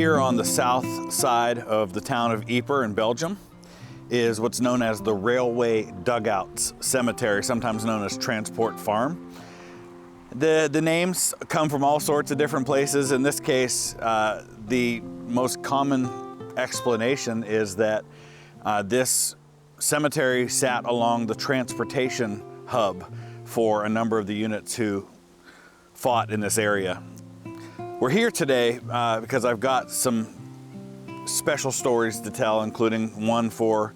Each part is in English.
Here on the south side of the town of Ypres in Belgium is what's known as the Railway Dugouts Cemetery, sometimes known as Transport Farm. The names come from all sorts of different places. In this case, the most common explanation is that this cemetery sat along the transportation hub for a number of the units who fought in this area. We're here today because I've got some special stories to tell, including one for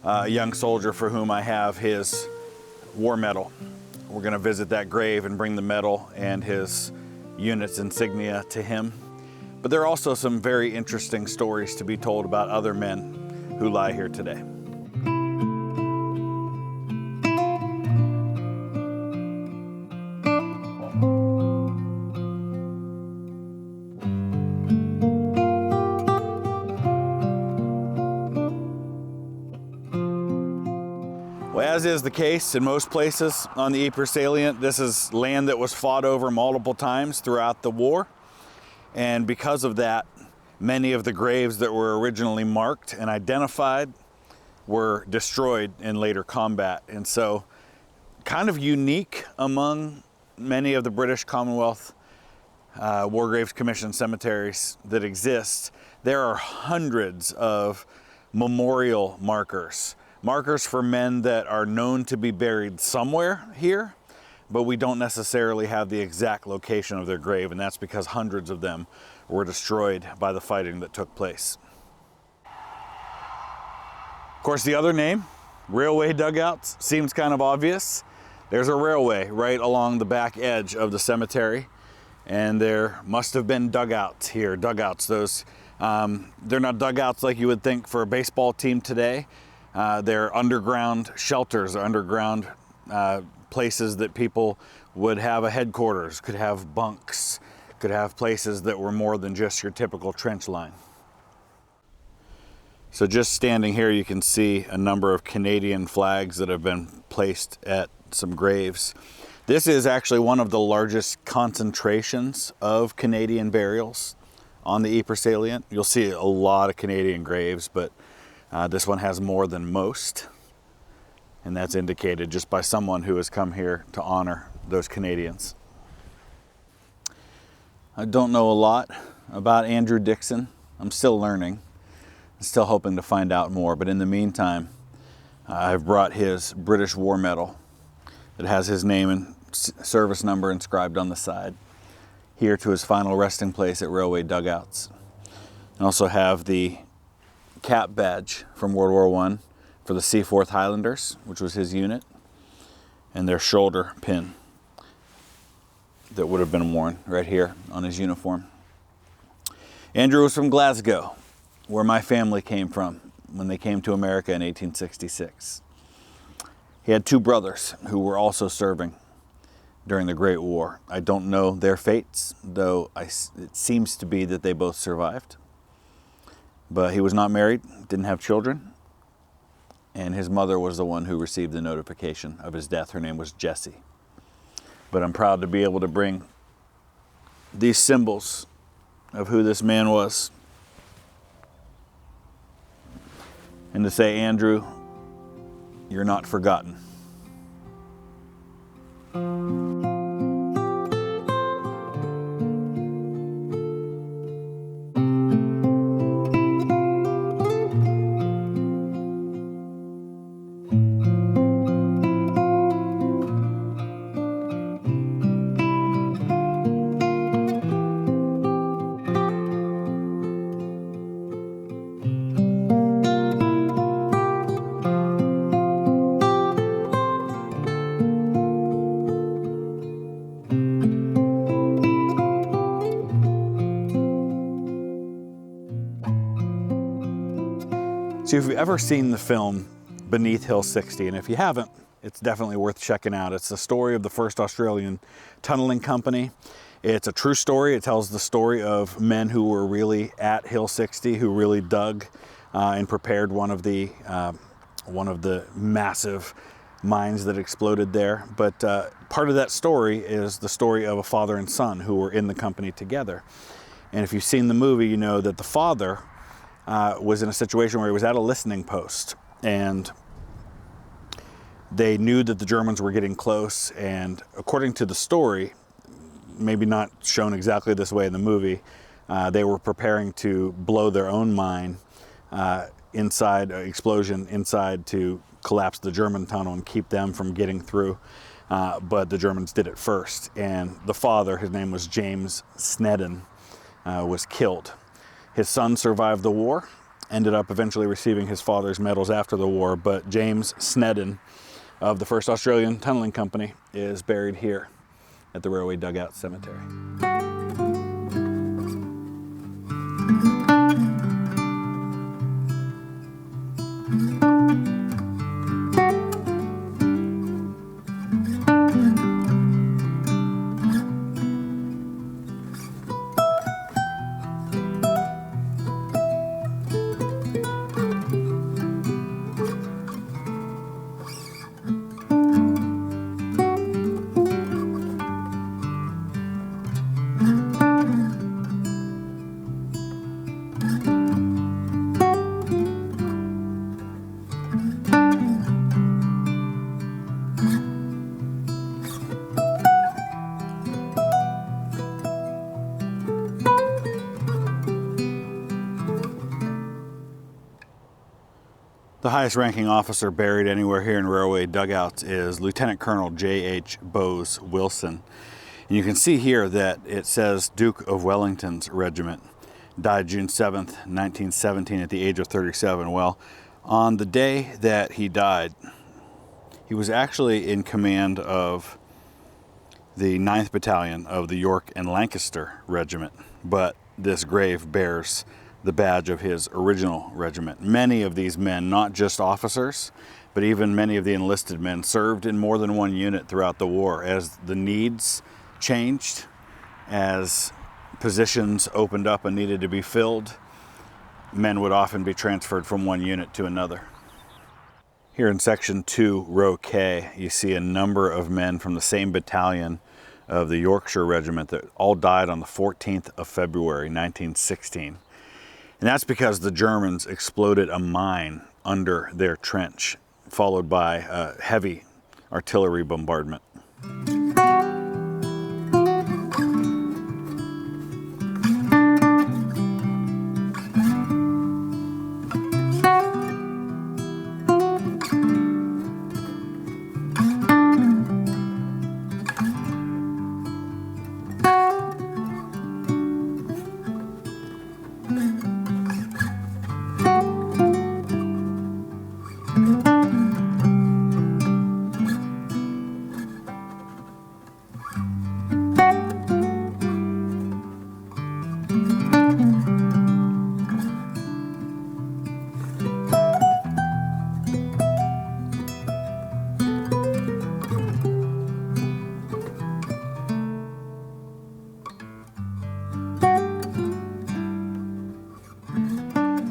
a young soldier for whom I have his war medal. We're going to visit that grave and bring the medal and his unit's insignia to him. But there are also some very interesting stories to be told about other men who lie here today. Well, as is the case in most places on the Ypres salient, this is land that was fought over multiple times throughout the war. And because of that, many of the graves that were originally marked and identified were destroyed in later combat. And so, kind of unique among many of the British Commonwealth War Graves Commission cemeteries that exist, there are hundreds of memorial markers. Markers for men that are known to be buried somewhere here, but we don't necessarily have the exact location of their grave, and that's because hundreds of them were destroyed by the fighting that took place. Of course, the other name, Railway Dugouts, seems kind of obvious. There's a railway right along the back edge of the cemetery, and there must have been dugouts here. Dugouts, those, they're not dugouts like you would think for a baseball team today. They're underground shelters, underground places that people would have a headquarters, could have bunks, could have places that were more than just your typical trench line. So just standing here, you can see a number of Canadian flags that have been placed at some graves. This is actually one of the largest concentrations of Canadian burials on the Ypres salient. You'll see a lot of Canadian graves, but this one has more than most, and that's indicated just by someone who has come here to honor those Canadians. I don't know a lot about Andrew Dixon. I'm still learning. I'm still hoping to find out more, but in the meantime, I've brought his British War Medal that has his name and service number inscribed on the side here to his final resting place at Railway Dugouts. I also have the cap badge from World War I for the Seaforth Highlanders, which was his unit, and their shoulder pin that would have been worn right here on his uniform. Andrew was from Glasgow, where my family came from when they came to America in 1866. He had two brothers who were also serving during the Great War. I don't know their fates, though it seems to be that they both survived. But he was not married, didn't have children, and his mother was the one who received the notification of his death. Her name was Jessie. But I'm proud to be able to bring these symbols of who this man was, and to say, Andrew, you're not forgotten. So if you've ever seen the film Beneath Hill 60, and if you haven't, it's definitely worth checking out. It's the story of the first Australian tunneling company. It's a true story. It tells the story of men who were really at Hill 60, who really dug and prepared one of the massive mines that exploded there. But part of that story is the story of a father and son who were in the company together. And if you've seen the movie, you know that the father was in a situation where he was at a listening post, and they knew that the Germans were getting close, and according to the story, maybe not shown exactly this way in the movie, they were preparing to blow their own mine inside, explosion inside, to collapse the German tunnel and keep them from getting through. But the Germans did it first, and the father, his name was James Snedden, was killed. His son survived the war, ended up eventually receiving his father's medals after the war, but James Snedden of the 1st Australian Tunneling Company is buried here at the Railway Dugouts Cemetery. The highest ranking officer buried anywhere here in Railway Dugouts is Lieutenant Colonel J.H. Bowes Wilson. And you can see here that it says Duke of Wellington's regiment. Died June 7th, 1917 at the age of 37. Well, on the day that he died, he was actually in command of the 9th Battalion of the York and Lancaster Regiment, but this grave bears the badge of his original regiment. Many of these men, not just officers, but even many of the enlisted men, served in more than one unit throughout the war. As the needs changed, as positions opened up and needed to be filled, men would often be transferred from one unit to another. Here in Section 2, Row K, you see a number of men from the same battalion of the Yorkshire Regiment that all died on the 14th of February, 1916. And that's because the Germans exploded a mine under their trench, followed by a heavy artillery bombardment.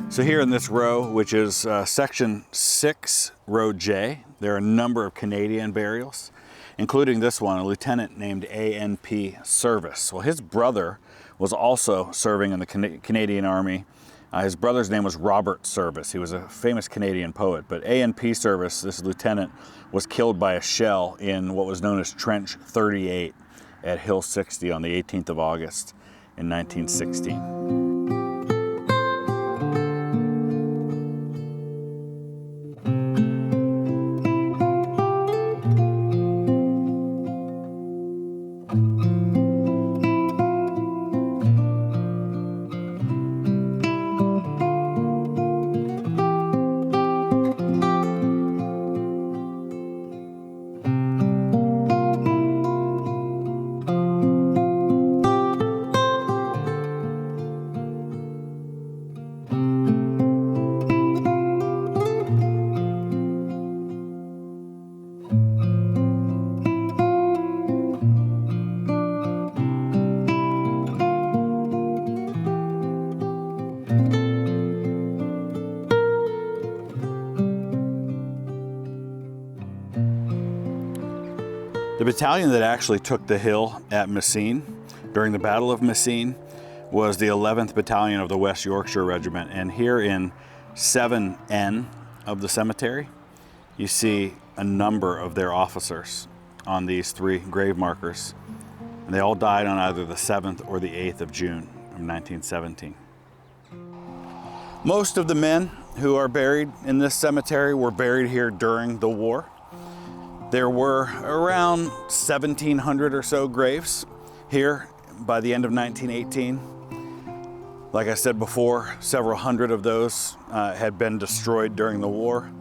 So here in this row, which is Section 6, Row J, there are a number of Canadian burials, including this one, a lieutenant named A.N.P. Service. Well, his brother was also serving in the Canadian Army. His brother's name was Robert Service. He was a famous Canadian poet, but A.N.P. Service, this lieutenant, was killed by a shell in what was known as Trench 38 at Hill 60 on the 18th of August in 1916. The battalion that actually took the hill at Messines during the Battle of Messines was the 11th Battalion of the West Yorkshire Regiment. And here in 7N of the cemetery, you see a number of their officers on these 3 grave markers. And they all died on either the 7th or the 8th of June of 1917. Most of the men who are buried in this cemetery were buried here during the war. There were around 1,700 or so graves here by the end of 1918. Like I said before, several hundred of those had been destroyed during the war.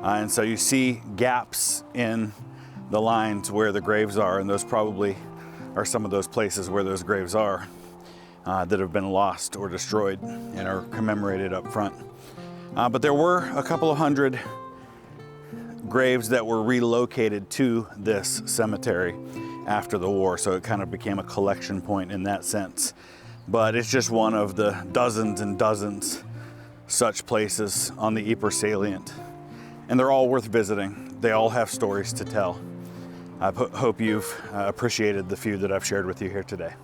And so you see gaps in the lines where the graves are, and those probably are some of those places where those graves are that have been lost or destroyed and are commemorated up front. But there were a couple of hundred graves that were relocated to this cemetery after the war, so it kind of became a collection point in that sense. But it's just one of the dozens and dozens such places on the Ypres salient. And they're all worth visiting. They all have stories to tell. I hope you've appreciated the few that I've shared with you here today.